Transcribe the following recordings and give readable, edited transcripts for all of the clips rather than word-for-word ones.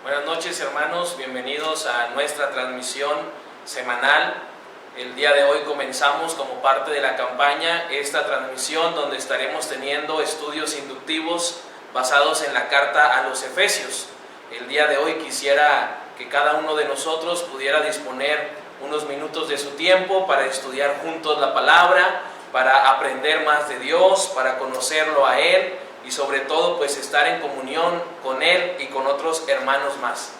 Buenas noches, hermanos, bienvenidos a nuestra transmisión semanal. El día de hoy comenzamos como parte de la campaña esta transmisión donde estaremos teniendo estudios inductivos basados en la carta a los Efesios. El día de hoy quisiera que cada uno de nosotros pudiera disponer unos minutos de su tiempo para estudiar juntos la palabra, para aprender más de Dios, para conocerlo a Él y sobre todo pues estar en comunión con Él y con otros hermanos más.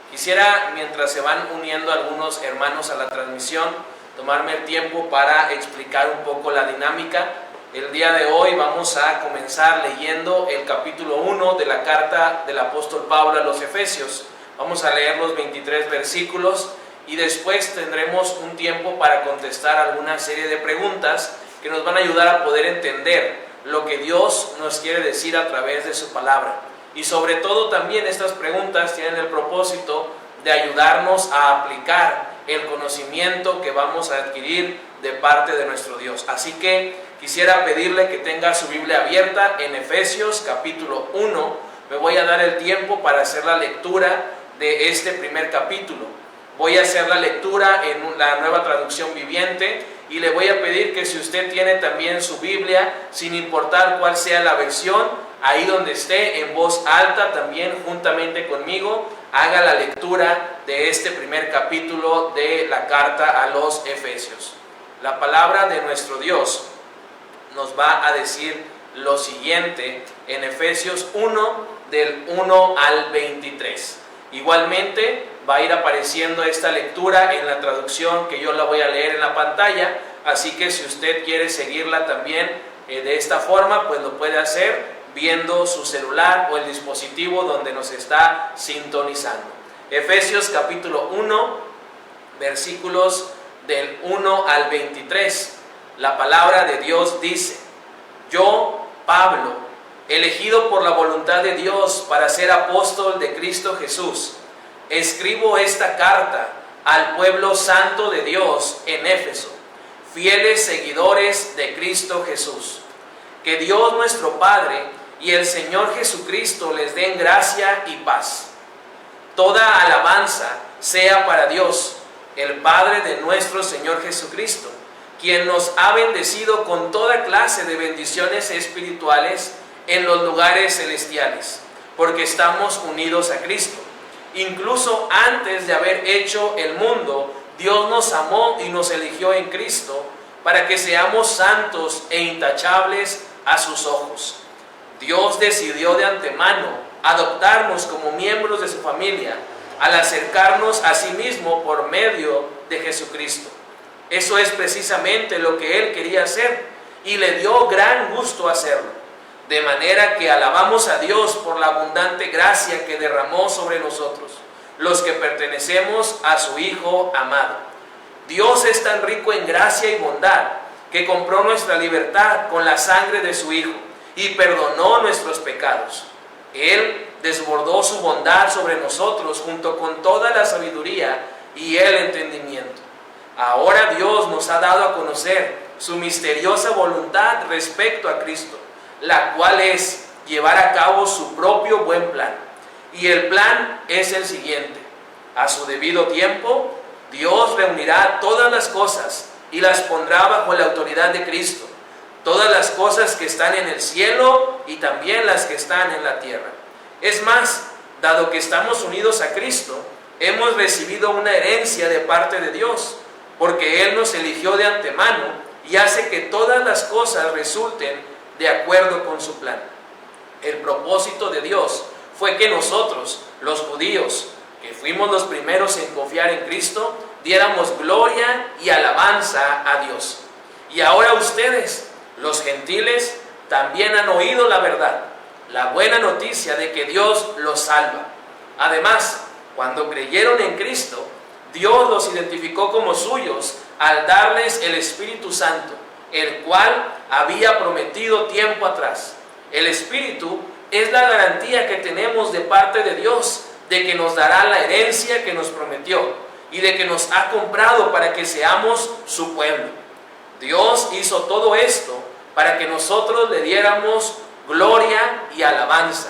Quisiera, mientras se van uniendo algunos hermanos a la transmisión, tomarme el tiempo para explicar un poco la dinámica. El día de hoy vamos a comenzar leyendo el capítulo 1 de la carta del apóstol Pablo a los Efesios. Vamos a leer los 23 versículos y después tendremos un tiempo para contestar alguna serie de preguntas que nos van a ayudar a poder entender lo que Dios nos quiere decir a través de su palabra. Y sobre todo también estas preguntas tienen el propósito de ayudarnos a aplicar el conocimiento que vamos a adquirir de parte de nuestro Dios. Así que quisiera pedirle que tenga su Biblia abierta en Efesios capítulo 1. Me voy a dar el tiempo para hacer la lectura de este primer capítulo. Voy a hacer la lectura en la Nueva Traducción Viviente y le voy a pedir que si usted tiene también su Biblia, sin importar cuál sea la versión, ahí donde esté, en voz alta también juntamente conmigo, haga la lectura de este primer capítulo de la carta a los Efesios. La palabra de nuestro Dios nos va a decir lo siguiente en Efesios 1, del 1 al 23. Igualmente va a ir apareciendo esta lectura en la traducción que yo la voy a leer en la pantalla, así que si usted quiere seguirla también de esta forma, pues lo puede hacer viendo su celular o el dispositivo donde nos está sintonizando. Efesios capítulo 1, versículos del 1 al 23. La palabra de Dios dice: Yo, Pablo, elegido por la voluntad de Dios para ser apóstol de Cristo Jesús, escribo esta carta al pueblo santo de Dios en Éfeso, fieles seguidores de Cristo Jesús. Que Dios nuestro Padre y el Señor Jesucristo les den gracia y paz. Toda alabanza sea para Dios, el Padre de nuestro Señor Jesucristo, quien nos ha bendecido con toda clase de bendiciones espirituales en los lugares celestiales, porque estamos unidos a Cristo. Incluso antes de haber hecho el mundo, Dios nos amó y nos eligió en Cristo para que seamos santos e intachables a sus ojos. Dios decidió de antemano adoptarnos como miembros de su familia al acercarnos a sí mismo por medio de Jesucristo. Eso es precisamente lo que Él quería hacer y le dio gran gusto hacerlo. De manera que alabamos a Dios por la abundante gracia que derramó sobre nosotros, los que pertenecemos a su Hijo amado. Dios es tan rico en gracia y bondad que compró nuestra libertad con la sangre de su Hijo y perdonó nuestros pecados. Él desbordó su bondad sobre nosotros junto con toda la sabiduría y el entendimiento. Ahora Dios nos ha dado a conocer su misteriosa voluntad respecto a Cristo, la cual es llevar a cabo su propio buen plan. Y el plan es el siguiente: a su debido tiempo, Dios reunirá todas las cosas y las pondrá bajo la autoridad de Cristo, todas las cosas que están en el cielo y también las que están en la tierra. Es más, dado que estamos unidos a Cristo, hemos recibido una herencia de parte de Dios, porque Él nos eligió de antemano y hace que todas las cosas resulten de acuerdo con su plan. El propósito de Dios fue que nosotros, los judíos, que fuimos los primeros en confiar en Cristo, diéramos gloria y alabanza a Dios. Y ahora ustedes, los gentiles, también han oído la verdad, la buena noticia de que Dios los salva. Además, cuando creyeron en Cristo, Dios los identificó como suyos al darles el Espíritu Santo, el cual había prometido tiempo atrás. El Espíritu es la garantía que tenemos de parte de Dios de que nos dará la herencia que nos prometió y de que nos ha comprado para que seamos su pueblo. Dios hizo todo esto para que nosotros le diéramos gloria y alabanza.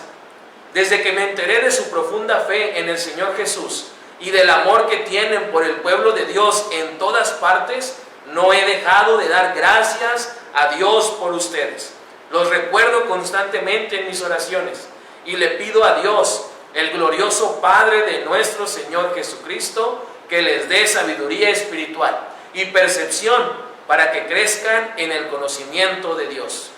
Desde que me enteré de su profunda fe en el Señor Jesús y del amor que tienen por el pueblo de Dios en todas partes, no he dejado de dar gracias a Dios por ustedes. Los recuerdo constantemente en mis oraciones y le pido a Dios, el glorioso Padre de nuestro Señor Jesucristo, que les dé sabiduría espiritual y percepción para que crezcan en el conocimiento de Dios.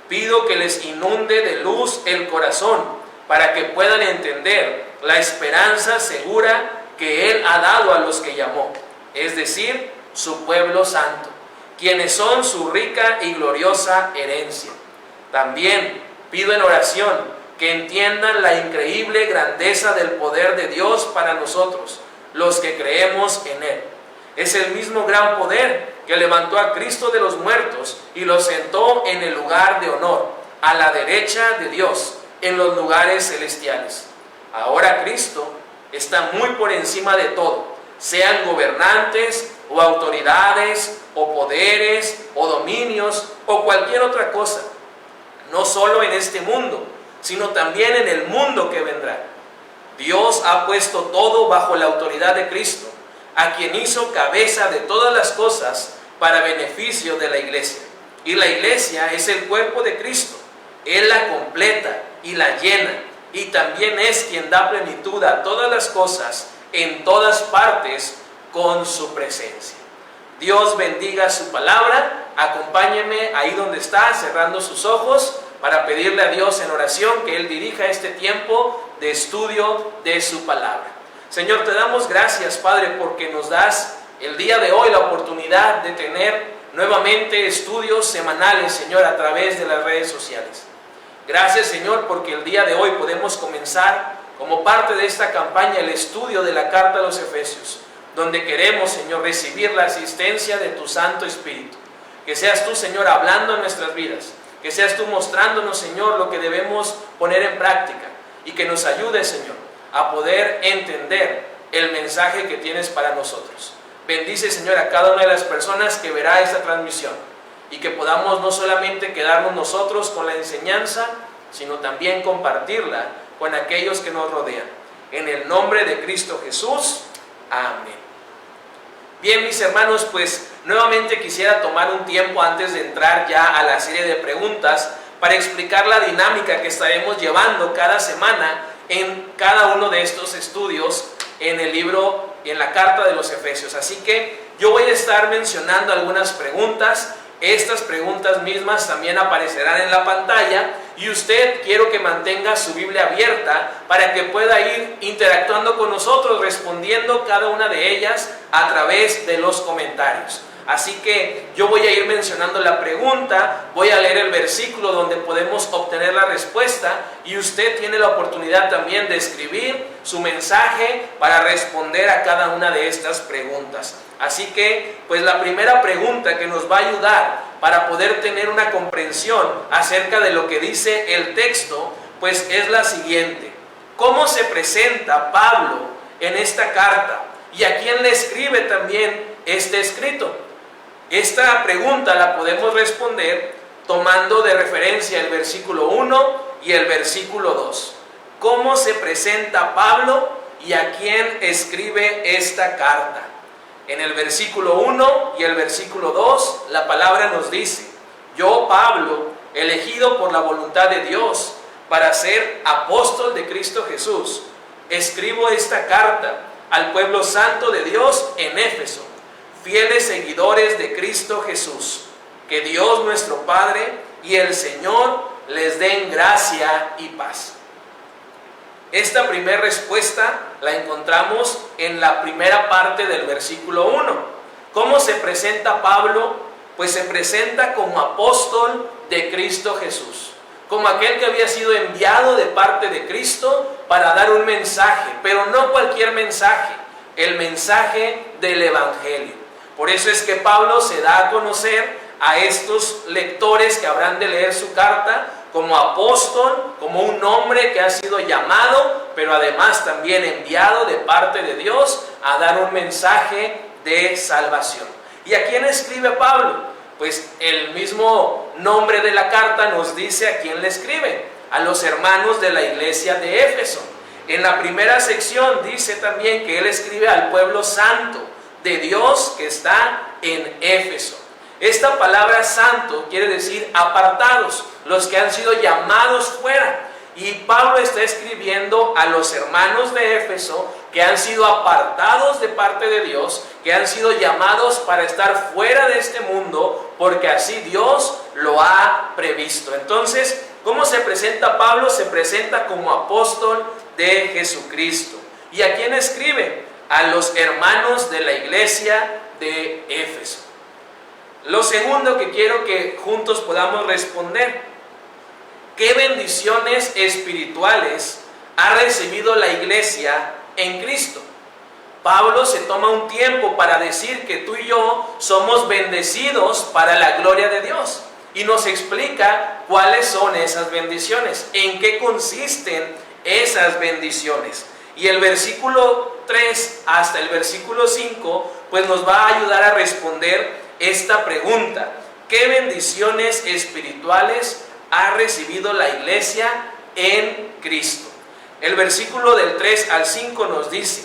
Pido que les inunde de luz el corazón para que puedan entender la esperanza segura que Él ha dado a los que llamó, es decir, su pueblo santo, quienes son su rica y gloriosa herencia. También pido en oración que entiendan la increíble grandeza del poder de Dios para nosotros, los que creemos en Él. Es el mismo gran poder que levantó a Cristo de los muertos y lo sentó en el lugar de honor, a la derecha de Dios, en los lugares celestiales. Ahora Cristo está muy por encima de todo, sean gobernantes o autoridades o poderes o dominios o cualquier otra cosa, no solo en este mundo, sino también en el mundo que vendrá. Dios ha puesto todo bajo la autoridad de Cristo, a quien hizo cabeza de todas las cosas para beneficio de la iglesia. Y la iglesia es el cuerpo de Cristo. Él la completa y la llena, y también es quien da plenitud a todas las cosas en todas partes con su presencia. Dios bendiga su palabra. Acompáñeme ahí donde está, cerrando sus ojos, para pedirle a Dios en oración que Él dirija este tiempo de estudio de su palabra. Señor, te damos gracias, Padre, porque nos das el día de hoy la oportunidad de tener nuevamente estudios semanales, Señor, a través de las redes sociales. Gracias, Señor, porque el día de hoy podemos comenzar como parte de esta campaña el estudio de la carta a los Efesios, donde queremos, Señor, recibir la asistencia de tu Santo Espíritu. Que seas tú, Señor, hablando en nuestras vidas, que seas tú mostrándonos, Señor, lo que debemos poner en práctica, y que nos ayudes, Señor, a poder entender el mensaje que tienes para nosotros. Bendice, Señor, a cada una de las personas que verá esta transmisión, y que podamos no solamente quedarnos nosotros con la enseñanza, sino también compartirla con aquellos que nos rodean. En el nombre de Cristo Jesús, amén. Bien, mis hermanos, pues nuevamente quisiera tomar un tiempo antes de entrar ya a la serie de preguntas para explicar la dinámica que estaremos llevando cada semana en cada uno de estos estudios en el libro, en la carta de los Efesios. Así que yo voy a estar mencionando algunas preguntas. Estas preguntas mismas también aparecerán en la pantalla, y usted quiero que mantenga su Biblia abierta para que pueda ir interactuando con nosotros, respondiendo cada una de ellas a través de los comentarios. Así que yo voy a ir mencionando la pregunta, voy a leer el versículo donde podemos obtener la respuesta, y usted tiene la oportunidad también de escribir su mensaje para responder a cada una de estas preguntas. Así que, pues la primera pregunta que nos va a ayudar para poder tener una comprensión acerca de lo que dice el texto, pues es la siguiente: ¿cómo se presenta Pablo en esta carta? ¿Y a quién le escribe también este escrito? Esta pregunta la podemos responder tomando de referencia el versículo 1 y el versículo 2. ¿Cómo se presenta Pablo y a quién escribe esta carta? En el versículo 1 y el versículo 2, la palabra nos dice: yo, Pablo, elegido por la voluntad de Dios para ser apóstol de Cristo Jesús, escribo esta carta al pueblo santo de Dios en Éfeso, fieles seguidores de Cristo Jesús. Que Dios nuestro Padre y el Señor les den gracia y paz. Esta primera respuesta la encontramos en la primera parte del versículo 1. ¿Cómo se presenta Pablo? Pues se presenta como apóstol de Cristo Jesús, como aquel que había sido enviado de parte de Cristo para dar un mensaje, pero no cualquier mensaje, el mensaje del Evangelio. Por eso es que Pablo se da a conocer a estos lectores que habrán de leer su carta como apóstol, como un hombre que ha sido llamado, pero además también enviado de parte de Dios a dar un mensaje de salvación. ¿Y a quién escribe Pablo? Pues el mismo nombre de la carta nos dice a quién le escribe: a los hermanos de la iglesia de Éfeso. En la primera sección dice también que él escribe al pueblo santo de Dios que está en Éfeso. Esta palabra santo quiere decir apartados, los que han sido llamados fuera. Y Pablo está escribiendo a los hermanos de Éfeso que han sido apartados de parte de Dios, que han sido llamados para estar fuera de este mundo, porque así Dios lo ha previsto. Entonces, ¿cómo se presenta Pablo? Se presenta como apóstol de Jesucristo. ¿Y a quién escribe? A los hermanos de la iglesia de Éfeso. Lo segundo que quiero que juntos podamos responder: ¿qué bendiciones espirituales ha recibido la iglesia en Cristo? Pablo se toma un tiempo para decir que tú y yo somos bendecidos para la gloria de Dios. Y nos explica cuáles son esas bendiciones, en qué consisten esas bendiciones. Y el versículo 3 hasta el versículo 5, pues nos va a ayudar a responder esta pregunta: ¿qué bendiciones espirituales ha recibido la iglesia en Cristo? El versículo del 3 al 5 nos dice: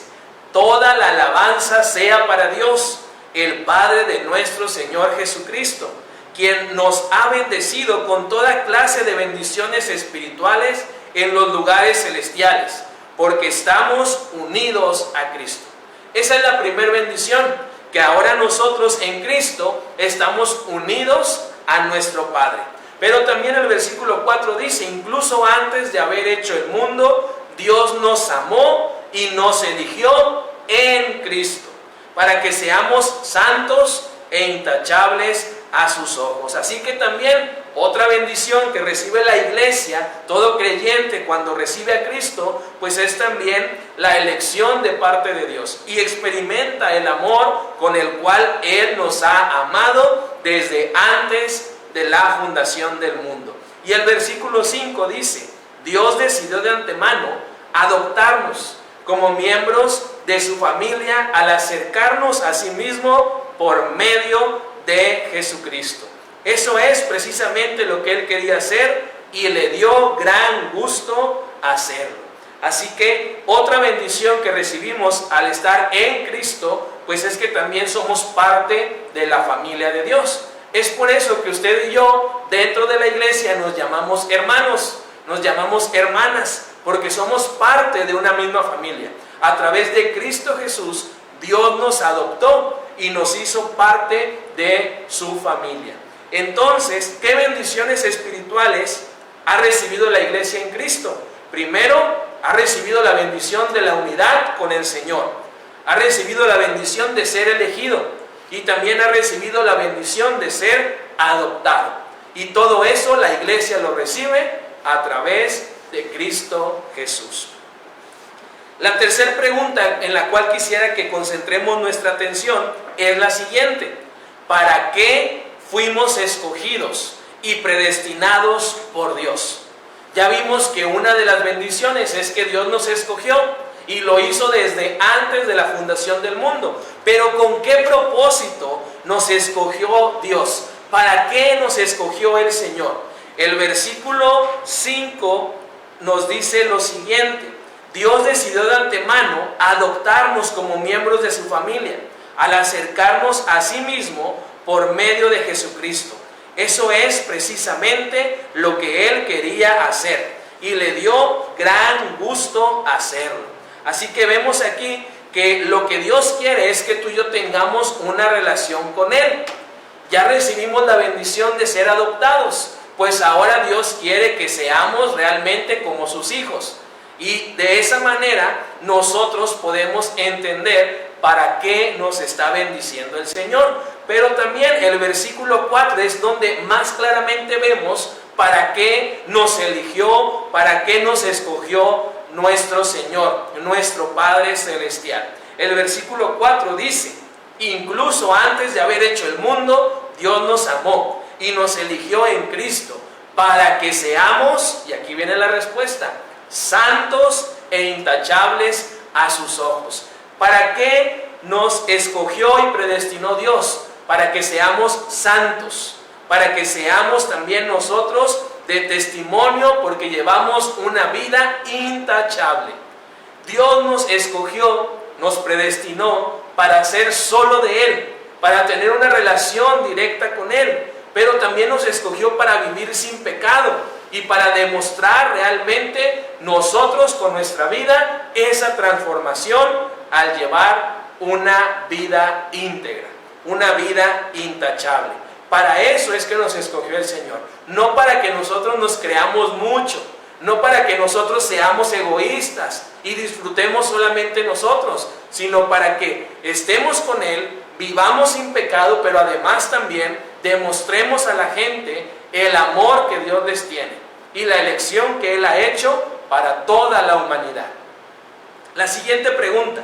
toda la alabanza sea para Dios, el Padre de nuestro Señor Jesucristo, quien nos ha bendecido con toda clase de bendiciones espirituales en los lugares celestiales, porque estamos unidos a Cristo. Esa es la primera bendición, que ahora nosotros en Cristo estamos unidos a nuestro Padre. Pero también el versículo 4 dice: incluso antes de haber hecho el mundo, Dios nos amó y nos eligió en Cristo, para que seamos santos e intachables a sus ojos. Así que también otra bendición que recibe la iglesia, todo creyente cuando recibe a Cristo, pues es también la elección de parte de Dios, y experimenta el amor con el cual Él nos ha amado desde antes de la fundación del mundo. Y el versículo 5 dice: Dios decidió de antemano adoptarnos como miembros de su familia al acercarnos a sí mismo por medio de Jesucristo. Eso es precisamente lo que Él quería hacer y le dio gran gusto hacerlo. Así que otra bendición que recibimos al estar en Cristo, pues es que también somos parte de la familia de Dios. Es por eso que usted y yo dentro de la iglesia nos llamamos hermanos, nos llamamos hermanas, porque somos parte de una misma familia. A través de Cristo Jesús, Dios nos adoptó y nos hizo parte de su familia. Entonces, ¿qué bendiciones espirituales ha recibido la iglesia en Cristo? Primero, ha recibido la bendición de la unidad con el Señor. Ha recibido la bendición de ser elegido. Y también ha recibido la bendición de ser adoptado. Y todo eso la iglesia lo recibe a través de Cristo Jesús. La tercera pregunta en la cual quisiera que concentremos nuestra atención es la siguiente: ¿para qué fuimos escogidos y predestinados por Dios? Ya vimos que una de las bendiciones es que Dios nos escogió y lo hizo desde antes de la fundación del mundo. Pero ¿con qué propósito nos escogió Dios? ¿Para qué nos escogió el Señor? El versículo 5 nos dice lo siguiente: Dios decidió de antemano adoptarnos como miembros de su familia al acercarnos a sí mismo por medio de Jesucristo. Eso es precisamente lo que Él quería hacer y le dio gran gusto hacerlo. Así que vemos aquí que lo que Dios quiere es que tú y yo tengamos una relación con Él. Ya recibimos la bendición de ser adoptados, pues ahora Dios quiere que seamos realmente como sus hijos. Y de esa manera nosotros podemos entender para qué nos está bendiciendo el Señor. Pero también el versículo 4 es donde más claramente vemos para qué nos eligió, para qué nos escogió nuestro Señor, nuestro Padre Celestial. El versículo 4 dice: incluso antes de haber hecho el mundo, Dios nos amó y nos eligió en Cristo para que seamos, y aquí viene la respuesta, santos e intachables a sus ojos. ¿Para qué nos escogió y predestinó Dios? Para que seamos santos, para que seamos también nosotros de testimonio porque llevamos una vida intachable. Dios nos escogió, nos predestinó para ser solo de Él, para tener una relación directa con Él, pero también nos escogió para vivir sin pecado y para demostrar realmente nosotros con nuestra vida esa transformación al llevar una vida íntegra, una vida intachable. Para eso es que nos escogió el Señor, no para que nosotros nos creamos mucho, no para que nosotros seamos egoístas y disfrutemos solamente nosotros, sino para que estemos con Él, vivamos sin pecado, pero además también demostremos a la gente el amor que Dios les tiene y la elección que Él ha hecho para toda la humanidad. La siguiente pregunta: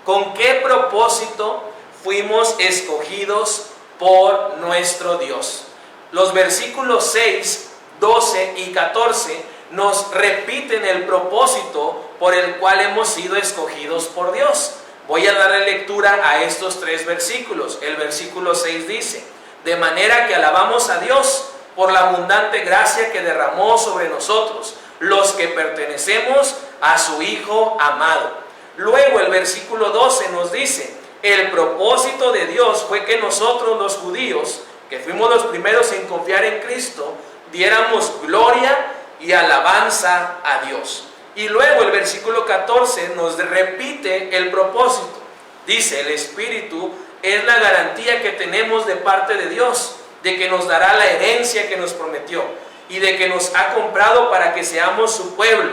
¿con qué propósito fuimos escogidos por nuestro Dios? Los versículos 6, 12 y 14 nos repiten el propósito por el cual hemos sido escogidos por Dios. Voy a darle lectura a estos 3 versículos. El versículo 6 dice: de manera que alabamos a Dios por la abundante gracia que derramó sobre nosotros, los que pertenecemos a su Hijo amado. Luego el versículo 12 nos dice: el propósito de Dios fue que nosotros los judíos, que fuimos los primeros en confiar en Cristo, diéramos gloria y alabanza a Dios. Y luego el versículo 14 nos repite el propósito. Dice: el Espíritu es la garantía que tenemos de parte de Dios, de que nos dará la herencia que nos prometió y de que nos ha comprado para que seamos su pueblo.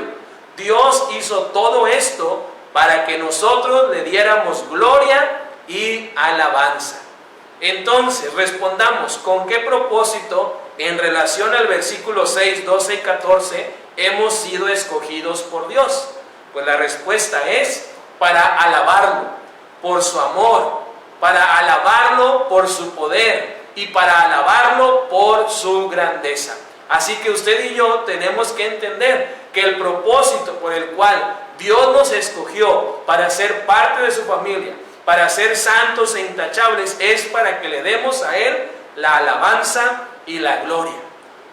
Dios hizo todo esto para que nosotros le diéramos gloria y alabanza. Entonces, respondamos, ¿con qué propósito en relación al versículo 6, 12 y 14 hemos sido escogidos por Dios? Pues la respuesta es para alabarlo por su amor, para alabarlo por su poder y para alabarlo por su grandeza. Así que usted y yo tenemos que entender que el propósito por el cual Dios nos escogió para ser parte de su familia, para ser santos e intachables, es para que le demos a Él la alabanza y la gloria.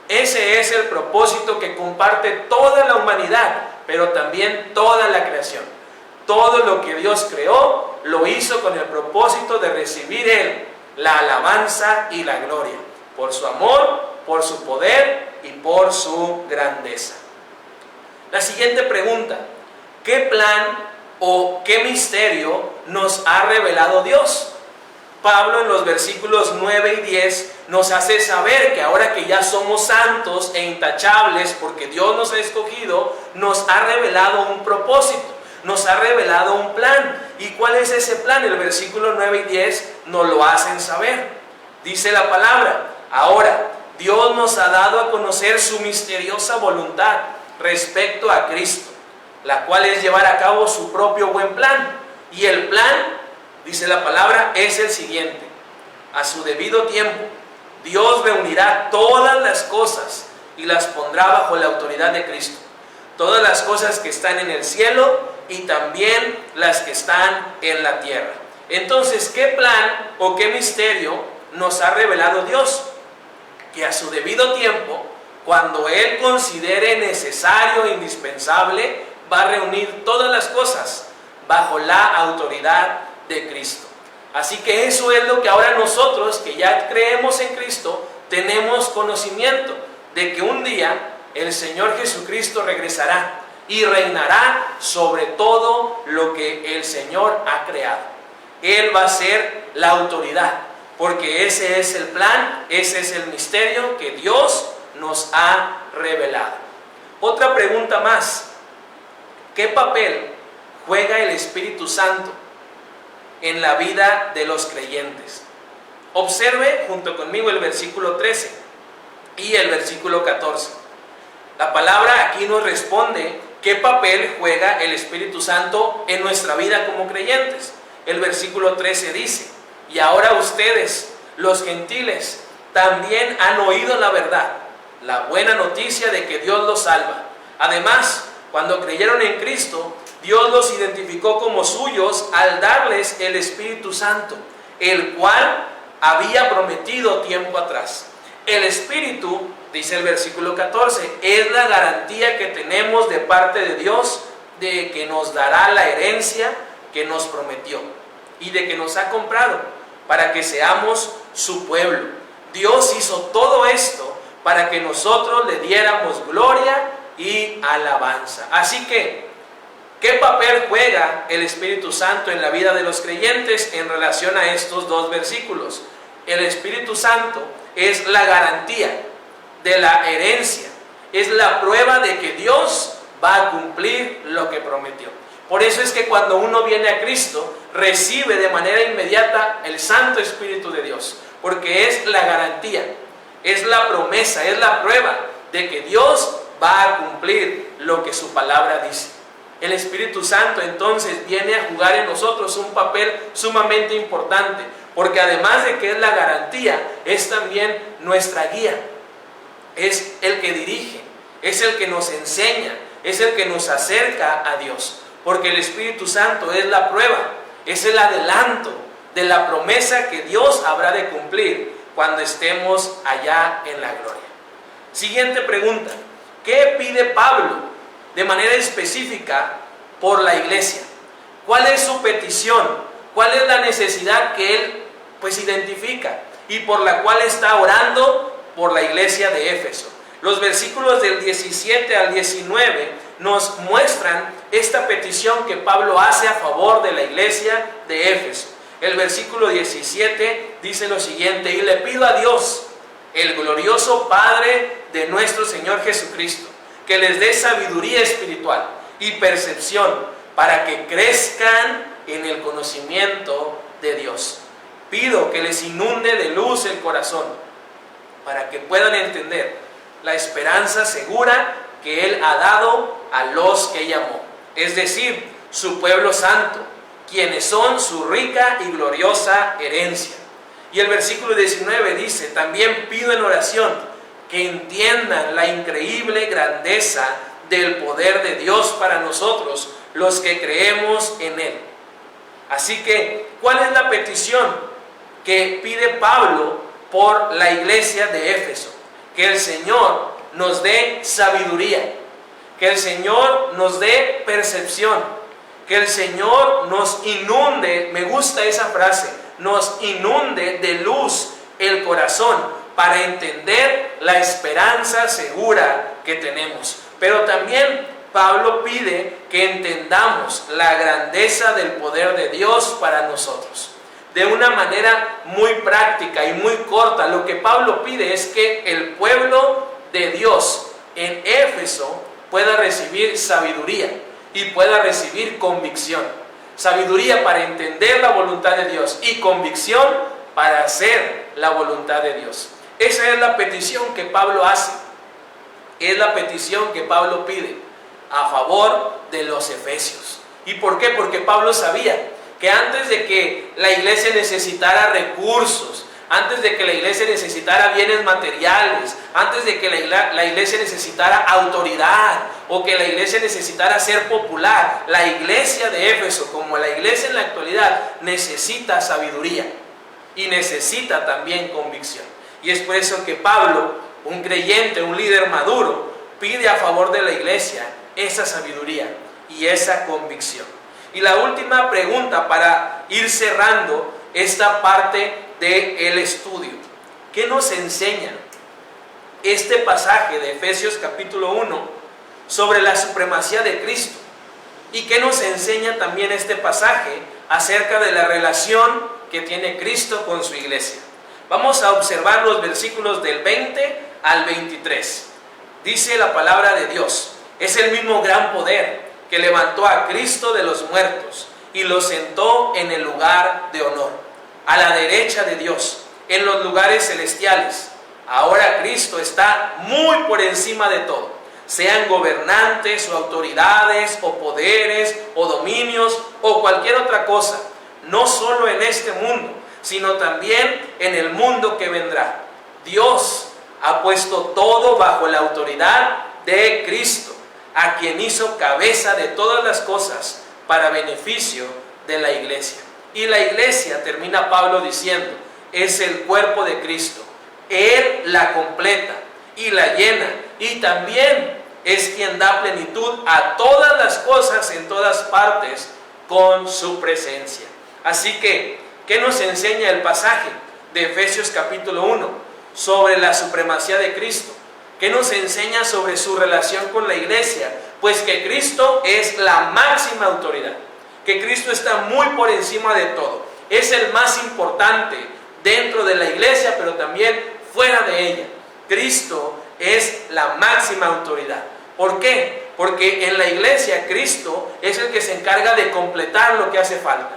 Ese es el propósito que comparte toda la humanidad, pero también toda la creación. Todo lo que Dios creó lo hizo con el propósito de recibir Él la alabanza y la gloria, por su amor, por su poder y por su grandeza. La siguiente pregunta: ¿qué plan o qué misterio nos ha revelado Dios? Pablo en los versículos 9 y 10 nos hace saber que ahora que ya somos santos e intachables porque Dios nos ha escogido, nos ha revelado un propósito, nos ha revelado un plan. ¿Y cuál es ese plan? El versículo 9 y 10 nos lo hacen saber. Dice la palabra: ahora Dios nos ha dado a conocer su misteriosa voluntad respecto a Cristo, la cual es llevar a cabo su propio buen plan. Y el plan, dice la palabra, es el siguiente: a su debido tiempo Dios reunirá todas las cosas y las pondrá bajo la autoridad de Cristo, todas las cosas que están en el cielo y también las que están en la tierra. Entonces, ¿qué plan o qué misterio nos ha revelado Dios? Que a su debido tiempo, cuando Él considere necesario e indispensable, va a reunir todas las cosas bajo la autoridad de Cristo. Así que eso es lo que ahora nosotros, que ya creemos en Cristo, tenemos conocimiento de que un día el Señor Jesucristo regresará y reinará sobre todo lo que el Señor ha creado. Él va a ser la autoridad, porque ese es el plan, ese es el misterio que Dios nos ha revelado. Otra pregunta más: ¿qué papel juega el Espíritu Santo en la vida de los creyentes? Observe junto conmigo el versículo 13 y el versículo 14. La palabra aquí nos responde qué papel juega el Espíritu Santo en nuestra vida como creyentes. El versículo 13 dice: y ahora ustedes, los gentiles, también han oído la verdad, la buena noticia de que Dios los salva. Además, cuando creyeron en Cristo, Dios los identificó como suyos al darles el Espíritu Santo, el cual había prometido tiempo atrás. El Espíritu dice el versículo 14, es la garantía que tenemos de parte de Dios de que nos dará la herencia que nos prometió y de que nos ha comprado para que seamos su pueblo. Dios hizo todo esto para que nosotros le diéramos gloria y alabanza. Así que, ¿qué papel juega el Espíritu Santo en la vida de los creyentes en relación a estos dos versículos? El Espíritu Santo es la garantía de la herencia, es la prueba de que Dios va a cumplir lo que prometió. Por eso es que cuando uno viene a Cristo, recibe de manera inmediata el Santo Espíritu de Dios, porque es la garantía, es la promesa, es la prueba de que Dios va a cumplir lo que su palabra dice. El Espíritu Santo entonces viene a jugar en nosotros un papel sumamente importante, porque además de que es la garantía, es también nuestra guía, es el que dirige, es el que nos enseña, es el que nos acerca a Dios, porque el Espíritu Santo es la prueba, es el adelanto de la promesa que Dios habrá de cumplir cuando estemos allá en la gloria. Siguiente pregunta: ¿qué pide Pablo de manera específica por la iglesia? ¿Cuál es su petición? ¿Cuál es la necesidad que él identifica y por la cual está orando por la iglesia de Éfeso? Los versículos del 17 al 19 nos muestran esta petición que Pablo hace a favor de la iglesia de Éfeso. El versículo 17 dice lo siguiente: y le pido a Dios, el glorioso Padre de nuestro Señor Jesucristo, que les dé sabiduría espiritual y percepción para que crezcan en el conocimiento de Dios. Pido que les inunde de luz el corazón para que puedan entender la esperanza segura que Él ha dado a los que llamó, es decir, su pueblo santo, quienes son su rica y gloriosa herencia. Y el versículo 19 dice: también pido en oración que entiendan la increíble grandeza del poder de Dios para nosotros, los que creemos en Él. Así que, ¿cuál es la petición que pide Pablo por la iglesia de Éfeso? Que el Señor nos dé sabiduría, que el Señor nos dé percepción, que el Señor nos inunde, me gusta esa frase, nos inunde de luz el corazón para entender la esperanza segura que tenemos. Pero también Pablo pide que entendamos la grandeza del poder de Dios para nosotros. De una manera muy práctica y muy corta, lo que Pablo pide es que el pueblo de Dios en Éfeso pueda recibir sabiduría y pueda recibir convicción. Sabiduría para entender la voluntad de Dios y convicción para hacer la voluntad de Dios. Esa es la petición que Pablo hace. Es la petición que Pablo pide a favor de los efesios. ¿Y por qué? Porque Pablo sabía que antes de que la iglesia necesitara recursos, antes de que la iglesia necesitara bienes materiales, antes de que la iglesia necesitara autoridad o que la iglesia necesitara ser popular, la iglesia de Éfeso, como la iglesia en la actualidad, necesita sabiduría y necesita también convicción. Y es por eso que Pablo, un creyente, un líder maduro, pide a favor de la iglesia esa sabiduría y esa convicción. Y la última pregunta para ir cerrando esta parte del estudio: ¿qué nos enseña este pasaje de Efesios capítulo 1 sobre la supremacía de Cristo? ¿Y qué nos enseña también este pasaje acerca de la relación que tiene Cristo con su iglesia? Vamos a observar los versículos del 20 al 23. Dice la palabra de Dios: es el mismo gran poder que levantó a Cristo de los muertos y lo sentó en el lugar de honor, a la derecha de Dios, en los lugares celestiales. Ahora Cristo está muy por encima de todo, sean gobernantes o autoridades o poderes o dominios o cualquier otra cosa, no solo en este mundo, sino también en el mundo que vendrá. Dios ha puesto todo bajo la autoridad de Cristo, a quien hizo cabeza de todas las cosas para beneficio de la iglesia. Y la iglesia, termina Pablo diciendo, es el cuerpo de Cristo. Él la completa y la llena, y también es quien da plenitud a todas las cosas en todas partes con su presencia. Así que, ¿qué nos enseña el pasaje de Efesios capítulo 1 sobre la supremacía de Cristo? ¿Qué nos enseña sobre su relación con la iglesia? Pues que Cristo es la máxima autoridad, que Cristo está muy por encima de todo, es el más importante dentro de la iglesia, pero también fuera de ella. Cristo es la máxima autoridad. ¿Por qué? Porque en la iglesia Cristo es el que se encarga de completar lo que hace falta.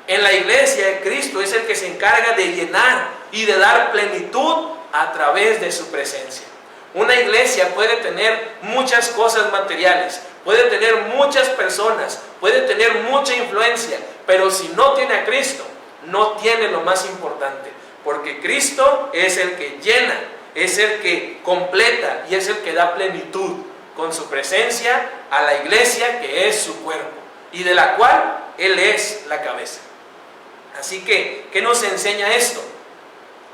En la iglesia Cristo es el que se encarga de llenar y de dar plenitud a través de su presencia. Una iglesia puede tener muchas cosas materiales, puede tener muchas personas, puede tener mucha influencia, pero si no tiene a Cristo, no tiene lo más importante, porque Cristo es el que llena, es el que completa y es el que da plenitud con su presencia a la iglesia, que es su cuerpo y de la cual Él es la cabeza. Así que, ¿qué nos enseña esto?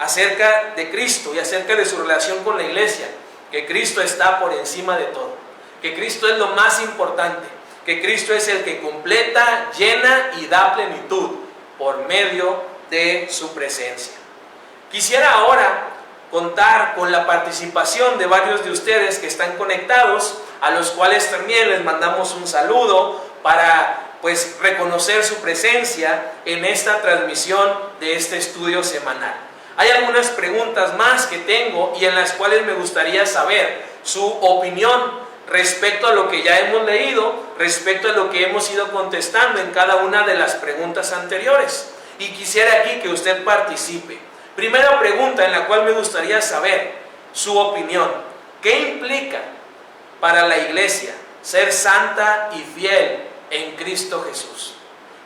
Acerca de Cristo y acerca de su relación con la iglesia, que Cristo está por encima de todo, que Cristo es lo más importante, que Cristo es el que completa, llena y da plenitud por medio de su presencia. Quisiera ahora contar con la participación de varios de ustedes que están conectados, a los cuales también les mandamos un saludo para reconocer su presencia en esta transmisión de este estudio semanal. Hay algunas preguntas más que tengo y en las cuales me gustaría saber su opinión respecto a lo que ya hemos leído, respecto a lo que hemos ido contestando en cada una de las preguntas anteriores. Y quisiera aquí que usted participe. Primera pregunta en la cual me gustaría saber su opinión. ¿Qué implica para la iglesia ser santa y fiel en Cristo Jesús?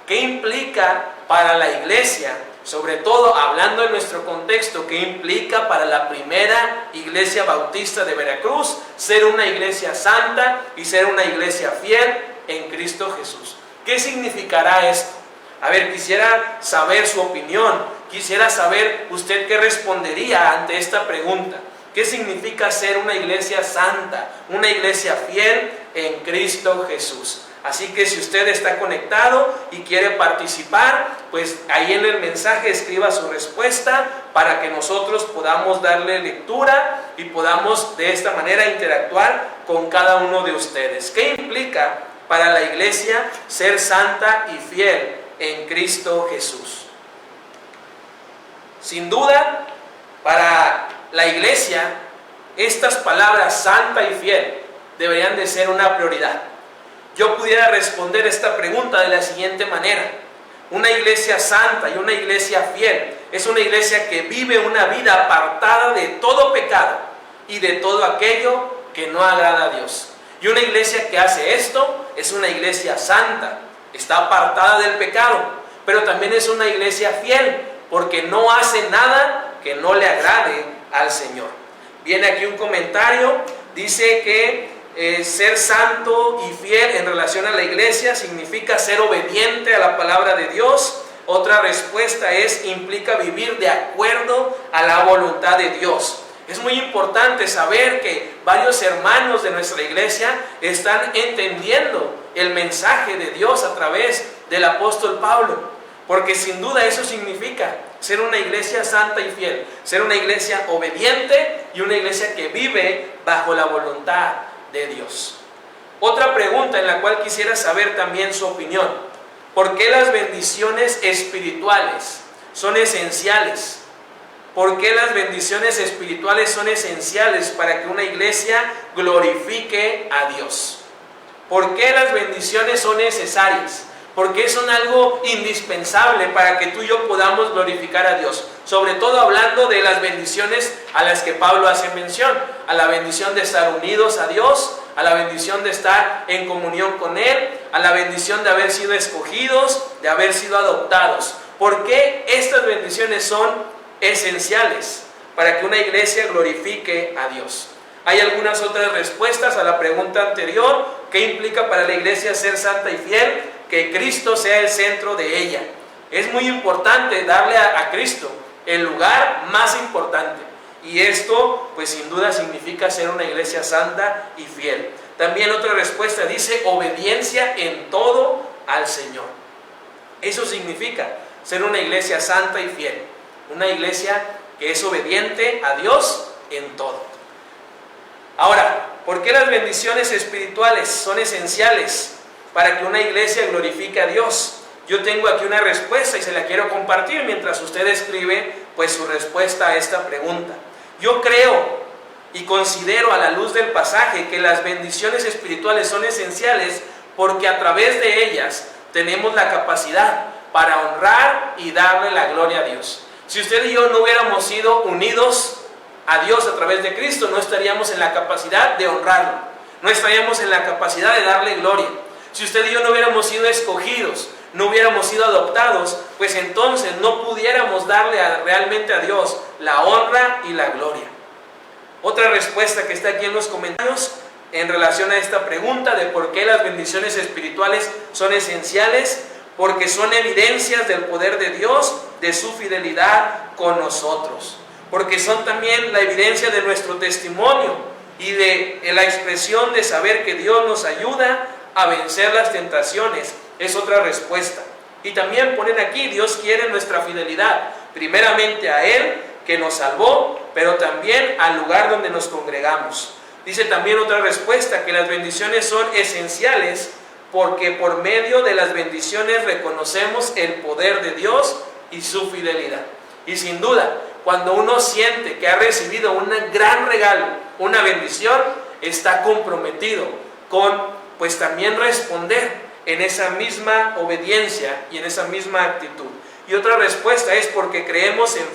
¿Qué implica para la iglesia, sobre todo hablando en nuestro contexto, qué implica para la primera iglesia bautista de Veracruz ser una iglesia santa y ser una iglesia fiel en Cristo Jesús? ¿Qué significará esto? A ver, quisiera saber su opinión, quisiera saber usted qué respondería ante esta pregunta. ¿Qué significa ser una iglesia santa, una iglesia fiel en Cristo Jesús? Así que si usted está conectado y quiere participar, pues ahí en el mensaje escriba su respuesta para que nosotros podamos darle lectura y podamos de esta manera interactuar con cada uno de ustedes. ¿Qué implica para la iglesia ser santa y fiel en Cristo Jesús? Sin duda, para la iglesia, estas palabras santa y fiel deberían de ser una prioridad. Yo pudiera responder esta pregunta de la siguiente manera: una iglesia santa y una iglesia fiel es una iglesia que vive una vida apartada de todo pecado y de todo aquello que no agrada a Dios. Y una iglesia que hace esto es una iglesia santa, está apartada del pecado, pero también es una iglesia fiel porque no hace nada que no le agrade al Señor. Viene aquí un comentario, dice que ser santo y fiel en relación a la iglesia significa ser obediente a la palabra de Dios. Otra respuesta implica vivir de acuerdo a la voluntad de Dios. Es muy importante saber que varios hermanos de nuestra iglesia están entendiendo el mensaje de Dios a través del apóstol Pablo, porque sin duda eso significa ser una iglesia santa y fiel, ser una iglesia obediente y una iglesia que vive bajo la voluntad de Dios. Otra pregunta en la cual quisiera saber también su opinión: ¿por qué las bendiciones espirituales son esenciales? ¿Por qué las bendiciones espirituales son esenciales para que una iglesia glorifique a Dios? ¿Por qué las bendiciones son necesarias? ¿Por qué son algo indispensable para que tú y yo podamos glorificar a Dios? Sobre todo hablando de las bendiciones a las que Pablo hace mención: a la bendición de estar unidos a Dios, a la bendición de estar en comunión con Él, a la bendición de haber sido escogidos, de haber sido adoptados. ¿Por qué estas bendiciones son esenciales para que una iglesia glorifique a Dios? Hay algunas otras respuestas a la pregunta anterior. ¿Qué implica para la iglesia ser santa y fiel? Que Cristo sea el centro de ella. Es muy importante darle a Cristo el lugar más importante. Y esto, pues sin duda significa ser una iglesia santa y fiel. También otra respuesta dice obediencia en todo al Señor. Eso significa ser una iglesia santa y fiel. Una iglesia que es obediente a Dios en todo. Ahora, ¿por qué las bendiciones espirituales son esenciales para que una iglesia glorifique a Dios? Yo tengo aquí una respuesta y se la quiero compartir mientras usted escribe pues su respuesta a esta pregunta. Yo creo y considero a la luz del pasaje que las bendiciones espirituales son esenciales porque a través de ellas tenemos la capacidad para honrar y darle la gloria a Dios. Si usted y yo no hubiéramos sido unidos a Dios a través de Cristo, no estaríamos en la capacidad de honrarlo, no estaríamos en la capacidad de darle gloria. Si usted y yo no hubiéramos sido escogidos, no hubiéramos sido adoptados, pues entonces no pudiéramos darle realmente a Dios la honra y la gloria. Otra respuesta que está aquí en los comentarios en relación a esta pregunta de por qué las bendiciones espirituales son esenciales, porque son evidencias del poder de Dios, de su fidelidad con nosotros, porque son también la evidencia de nuestro testimonio y de la expresión de saber que Dios nos ayuda a vencer las tentaciones. Es otra respuesta. Y también ponen aquí, Dios quiere nuestra fidelidad, primeramente a Él que nos salvó, pero también al lugar donde nos congregamos. Dice también otra respuesta, que las bendiciones son esenciales porque por medio de las bendiciones reconocemos el poder de Dios y su fidelidad. Y sin duda, cuando uno siente que ha recibido un gran regalo, una bendición, está comprometido con pues también responder en esa misma obediencia y en esa misma actitud. Y otra respuesta es porque crecemos en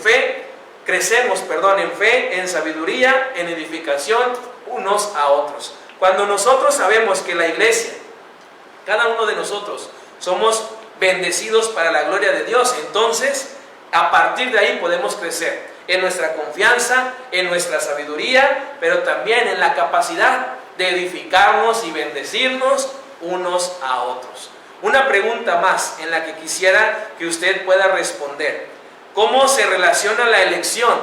fe, en sabiduría, en edificación unos a otros. Cuando nosotros sabemos que la iglesia, cada uno de nosotros, somos bendecidos para la gloria de Dios, entonces a partir de ahí podemos crecer en nuestra confianza, en nuestra sabiduría, pero también en la capacidad de edificarnos y bendecirnos unos a otros. Una pregunta más en la que quisiera que usted pueda responder. ¿Cómo se relaciona la elección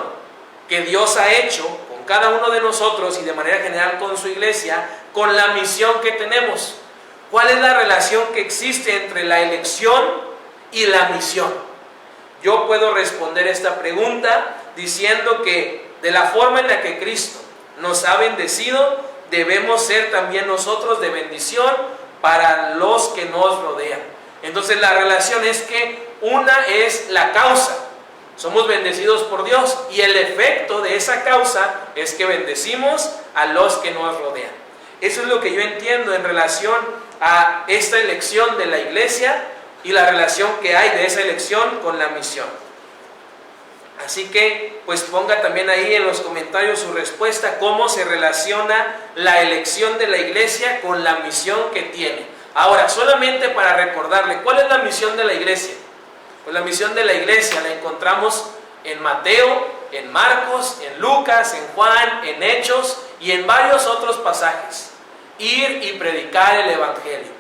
que Dios ha hecho con cada uno de nosotros y de manera general con su iglesia, con la misión que tenemos? ¿Cuál es la relación que existe entre la elección y la misión? Yo puedo responder esta pregunta diciendo que de la forma en la que Cristo nos ha bendecido, debemos ser también nosotros de bendición para los que nos rodean. Entonces la relación es que una es la causa. Somos bendecidos por Dios y el efecto de esa causa es que bendecimos a los que nos rodean. Eso es lo que yo entiendo en relación a esta elección de la iglesia y la relación que hay de esa elección con la misión. Así que pues ponga también ahí en los comentarios su respuesta, cómo se relaciona la elección de la iglesia con la misión que tiene. Ahora, solamente para recordarle, ¿cuál es la misión de la iglesia? Pues la misión de la iglesia la encontramos en Mateo, en Marcos, en Lucas, en Juan, en Hechos y en varios otros pasajes. Ir y predicar el evangelio,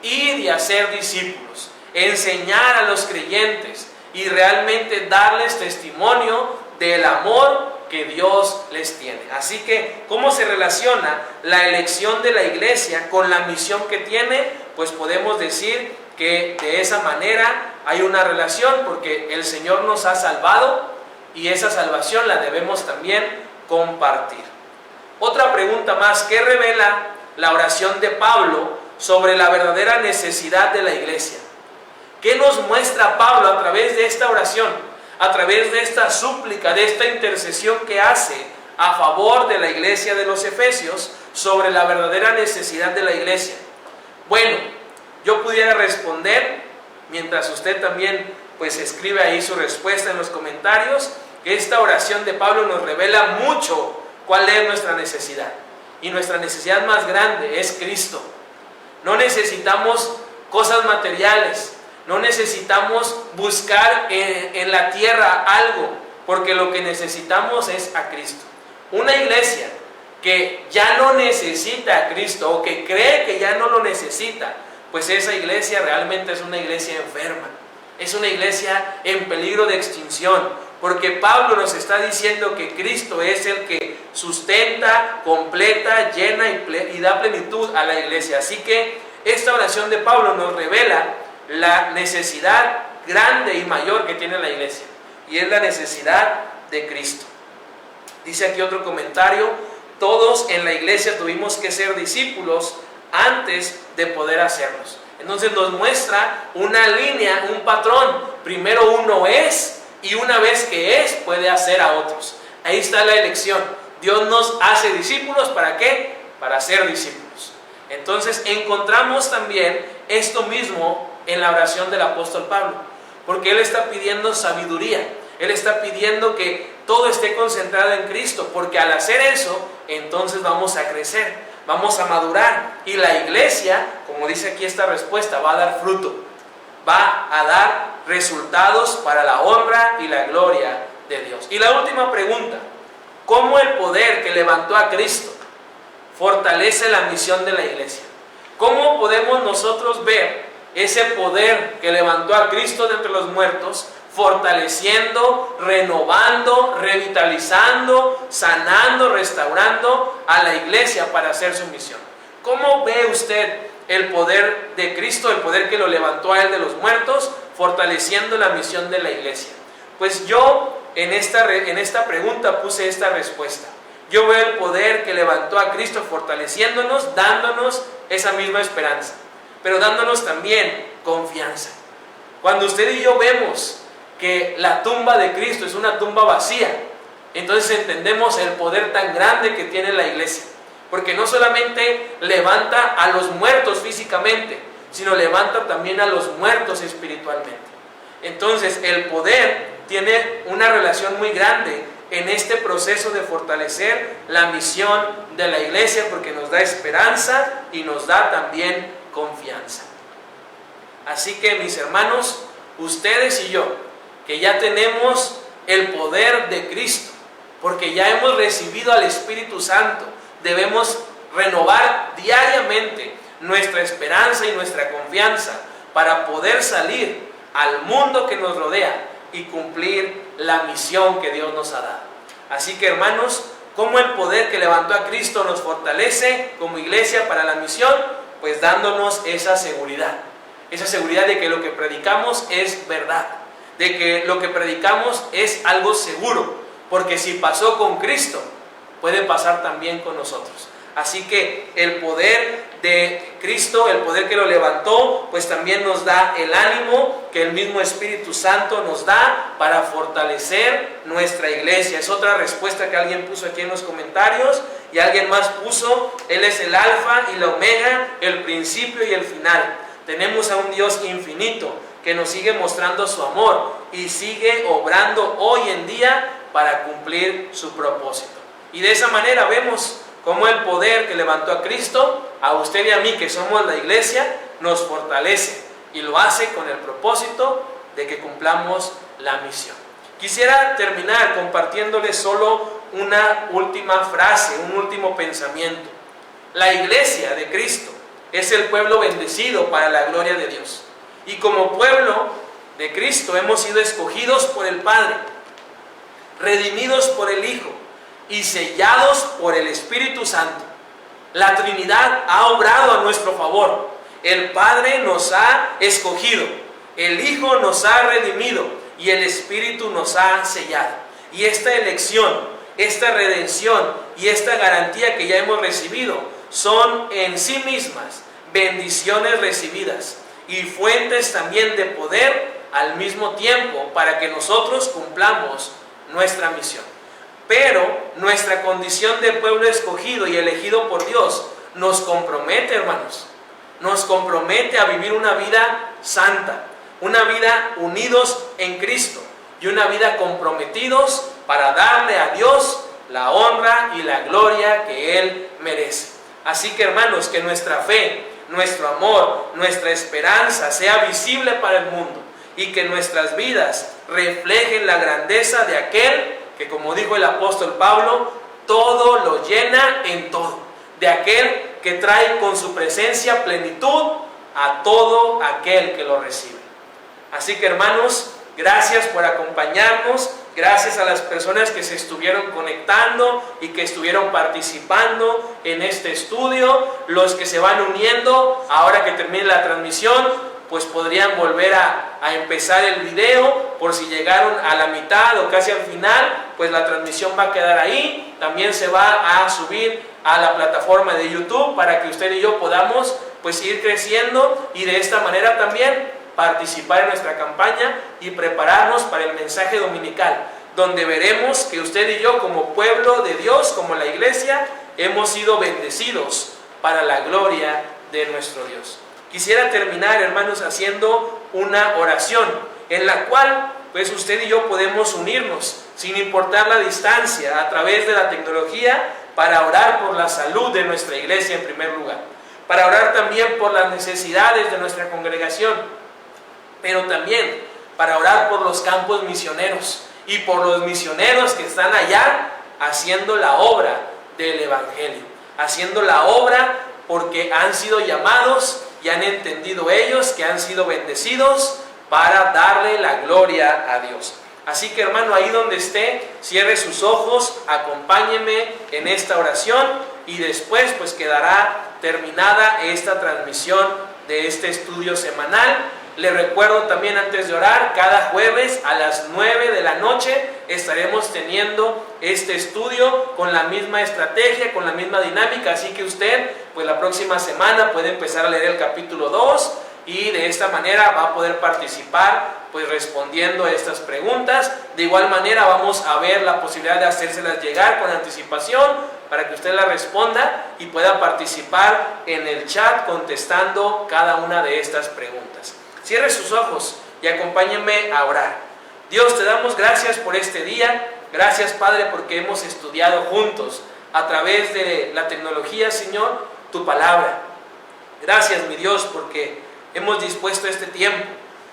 ir y hacer discípulos, enseñar a los creyentes y realmente darles testimonio del amor que Dios les tiene. Así que, ¿cómo se relaciona la elección de la iglesia con la misión que tiene? Pues podemos decir que de esa manera hay una relación, porque el Señor nos ha salvado y esa salvación la debemos también compartir. Otra pregunta más, ¿qué revela la oración de Pablo sobre la verdadera necesidad de la iglesia? ¿Qué nos muestra Pablo a través de esta oración, a través de esta súplica, de esta intercesión que hace a favor de la iglesia de los Efesios sobre la verdadera necesidad de la iglesia? Bueno, yo pudiera responder, mientras usted también pues escribe ahí su respuesta en los comentarios, que esta oración de Pablo nos revela mucho cuál es nuestra necesidad. Y nuestra necesidad más grande es Cristo. No necesitamos cosas materiales, no necesitamos buscar en la tierra algo, porque lo que necesitamos es a Cristo. Una iglesia que ya no necesita a Cristo o que cree que ya no lo necesita, pues esa iglesia realmente es una iglesia enferma, es una iglesia en peligro de extinción, porque Pablo nos está diciendo que Cristo es el que sustenta, completa, llena y da plenitud a la iglesia. Así que esta oración de Pablo nos revela la necesidad grande y mayor que tiene la iglesia, y es la necesidad de Cristo. Dice aquí otro comentario: todos en la iglesia tuvimos que ser discípulos antes de poder hacerlos. Entonces nos muestra una línea, un patrón. Primero uno es, y una vez que es, puede hacer a otros. Ahí está la elección. Dios nos hace discípulos, ¿para qué? Para ser discípulos. Entonces encontramos también esto mismo en la oración del apóstol Pablo, porque él está pidiendo sabiduría. Él está pidiendo que todo esté concentrado en Cristo, porque al hacer eso, entonces vamos a crecer, vamos a madurar, y la iglesia, como dice aquí esta respuesta, va a dar fruto, va a dar resultados para la honra y la gloria de Dios. Y la última pregunta: ¿cómo el poder que levantó a Cristo fortalece la misión de la iglesia? ¿Cómo podemos nosotros ver ese poder que levantó a Cristo de entre los muertos, fortaleciendo, renovando, revitalizando, sanando, restaurando a la iglesia para hacer su misión? ¿Cómo ve usted el poder de Cristo, el poder que lo levantó a él de los muertos, fortaleciendo la misión de la iglesia? Pues yo en esta pregunta puse esta respuesta. Yo veo el poder que levantó a Cristo fortaleciéndonos, dándonos esa misma esperanza, pero dándonos también confianza. Cuando usted y yo vemos que la tumba de Cristo es una tumba vacía, entonces entendemos el poder tan grande que tiene la iglesia, porque no solamente levanta a los muertos físicamente, sino levanta también a los muertos espiritualmente. Entonces el poder tiene una relación muy grande en este proceso de fortalecer la misión de la iglesia, porque nos da esperanza y nos da también confianza. Así que, mis hermanos, ustedes y yo, que ya tenemos el poder de Cristo, porque ya hemos recibido al Espíritu Santo, debemos renovar diariamente nuestra esperanza y nuestra confianza para poder salir al mundo que nos rodea y cumplir la misión que Dios nos ha dado. Así que, hermanos, ¿cómo el poder que levantó a Cristo nos fortalece como iglesia para la misión? Pues dándonos esa seguridad de que lo que predicamos es verdad, de que lo que predicamos es algo seguro, porque si pasó con Cristo, puede pasar también con nosotros. Así que el poder de Cristo, el poder que lo levantó, pues también nos da el ánimo que el mismo Espíritu Santo nos da para fortalecer nuestra iglesia. Es otra respuesta que alguien puso aquí en los comentarios, y alguien más puso: Él es el alfa y la omega, el principio y el final. Tenemos a un Dios infinito que nos sigue mostrando su amor y sigue obrando hoy en día para cumplir su propósito. Y de esa manera vemos cómo el poder que levantó a Cristo, a usted y a mí que somos la iglesia, nos fortalece, y lo hace con el propósito de que cumplamos la misión. Quisiera terminar compartiéndoles solo una última frase, un último pensamiento. La iglesia de Cristo es el pueblo bendecido para la gloria de Dios, y como pueblo de Cristo hemos sido escogidos por el Padre, redimidos por el Hijo y sellados por el Espíritu Santo. La Trinidad ha obrado a nuestro favor. El Padre nos ha escogido, el Hijo nos ha redimido y el Espíritu nos ha sellado. Y esta elección, esta redención y esta garantía que ya hemos recibido son en sí mismas bendiciones recibidas y fuentes también de poder al mismo tiempo para que nosotros cumplamos nuestra misión. Pero nuestra condición de pueblo escogido y elegido por Dios nos compromete, hermanos, nos compromete a vivir una vida santa, una vida unidos en Cristo y una vida comprometidos para darle a Dios la honra y la gloria que Él merece. Así que, hermanos, que nuestra fe, nuestro amor, nuestra esperanza sea visible para el mundo y que nuestras vidas reflejen la grandeza de aquel que, como dijo el apóstol Pablo, todo lo llena en todo, de aquel que trae con su presencia plenitud a todo aquel que lo recibe. Así que, hermanos, gracias por acompañarnos Gracias a las personas que se estuvieron conectando y que estuvieron participando en este estudio. Los que se van uniendo, ahora que termine la transmisión, pues podrían volver a empezar el video. Por si llegaron a la mitad o casi al final, pues la transmisión va a quedar ahí. También se va a subir a la plataforma de YouTube para que usted y yo podamos pues ir creciendo y de esta manera también participar en nuestra campaña y prepararnos para el mensaje dominical, donde veremos que usted y yo como pueblo de Dios, como la iglesia, hemos sido bendecidos para la gloria de nuestro Dios. Quisiera terminar, hermanos, haciendo una oración en la cual pues usted y yo podemos unirnos sin importar la distancia a través de la tecnología para orar por la salud de nuestra iglesia en primer lugar, para orar también por las necesidades de nuestra congregación, pero también para orar por los campos misioneros y por los misioneros que están allá haciendo la obra del Evangelio, haciendo la obra porque han sido llamados y han entendido ellos que han sido bendecidos para darle la gloria a Dios. Así que, hermano, ahí donde esté, cierre sus ojos, acompáñeme en esta oración y después pues quedará terminada esta transmisión de este estudio semanal. Le recuerdo también, antes de orar, cada jueves a las 9 de la noche estaremos teniendo este estudio con la misma estrategia, con la misma dinámica, así que usted pues la próxima semana puede empezar a leer el capítulo 2 y de esta manera va a poder participar pues respondiendo a estas preguntas. De igual manera vamos a ver la posibilidad de hacérselas llegar con anticipación para que usted la responda y pueda participar en el chat contestando cada una de estas preguntas. Cierre sus ojos y acompáñenme a orar. Dios, te damos gracias por este día. Gracias, Padre, porque hemos estudiado juntos a través de la tecnología, Señor, tu palabra. Gracias, mi Dios, porque hemos dispuesto este tiempo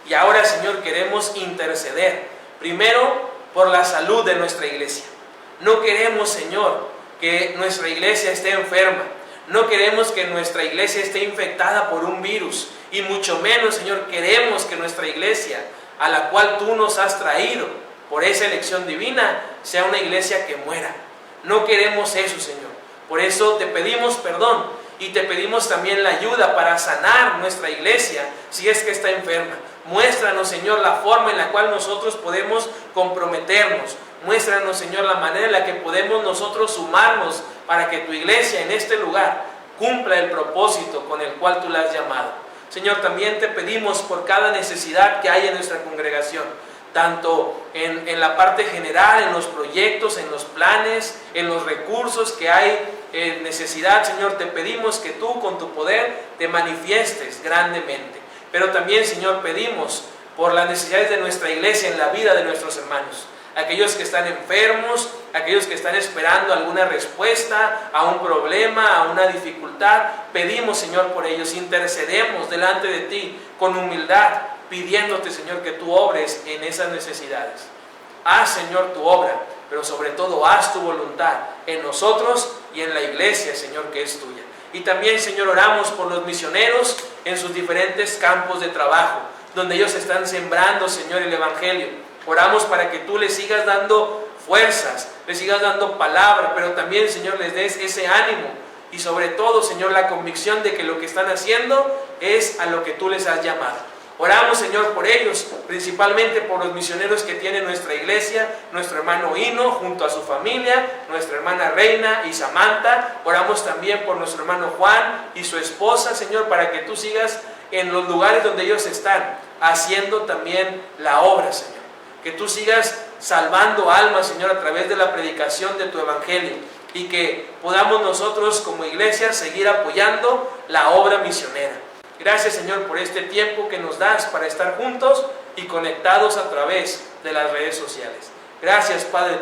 y ahora, Señor, queremos interceder primero por la salud de nuestra iglesia. No queremos, Señor, que nuestra iglesia esté enferma. No queremos que nuestra iglesia esté infectada por un virus. Y mucho menos, Señor, queremos que nuestra iglesia, a la cual tú nos has traído por esa elección divina, sea una iglesia que muera. No queremos eso, Señor. Por eso te pedimos perdón y te pedimos también la ayuda para sanar nuestra iglesia si es que está enferma. Muéstranos, Señor, la forma en la cual nosotros podemos comprometernos. Muéstranos, Señor, la manera en la que podemos nosotros sumarnos para que tu iglesia en este lugar cumpla el propósito con el cual tú la has llamado. Señor, también te pedimos por cada necesidad que hay en nuestra congregación, tanto en la parte general, en los proyectos, en los planes, en los recursos que hay necesidad. Señor, te pedimos que tú con tu poder te manifiestes grandemente. Pero también, Señor, pedimos por las necesidades de nuestra iglesia en la vida de nuestros hermanos. Aquellos que están enfermos, aquellos que están esperando alguna respuesta a un problema, a una dificultad. Pedimos, Señor, por ellos, intercedemos delante de ti con humildad, pidiéndote, Señor, que tú obres en esas necesidades. Haz, Señor, tu obra, pero sobre todo haz tu voluntad en nosotros y en la iglesia, Señor, que es tuya. Y también, Señor, oramos por los misioneros en sus diferentes campos de trabajo, donde ellos están sembrando, Señor, el Evangelio. Oramos para que tú les sigas dando fuerzas, les sigas dando palabra, pero también, Señor, les des ese ánimo y sobre todo, Señor, la convicción de que lo que están haciendo es a lo que tú les has llamado. Oramos, Señor, por ellos, principalmente por los misioneros que tiene nuestra iglesia, nuestro hermano Hino junto a su familia, nuestra hermana Reina y Samantha. Oramos también por nuestro hermano Juan y su esposa, Señor, para que tú sigas en los lugares donde ellos están, haciendo también la obra, Señor. Que tú sigas salvando almas, Señor, a través de la predicación de tu Evangelio y que podamos nosotros como iglesia seguir apoyando la obra misionera. Gracias, Señor, por este tiempo que nos das para estar juntos y conectados a través de las redes sociales. Gracias, Padre,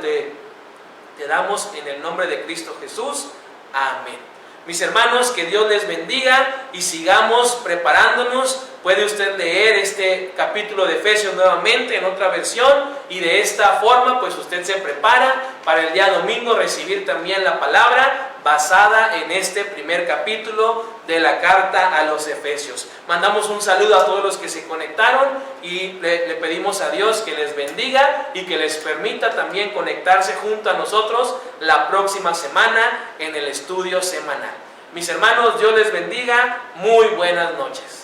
te damos en el nombre de Cristo Jesús. Amén. Mis hermanos, que Dios les bendiga y sigamos preparándonos. Puede usted leer este capítulo de Efesios nuevamente en otra versión y de esta forma pues usted se prepara para el día domingo recibir también la palabra basada en este primer capítulo de la carta a los Efesios. Mandamos un saludo a todos los que se conectaron y le pedimos a Dios que les bendiga y que les permita también conectarse junto a nosotros la próxima semana en el estudio semanal. Mis hermanos, Dios les bendiga. Muy buenas noches.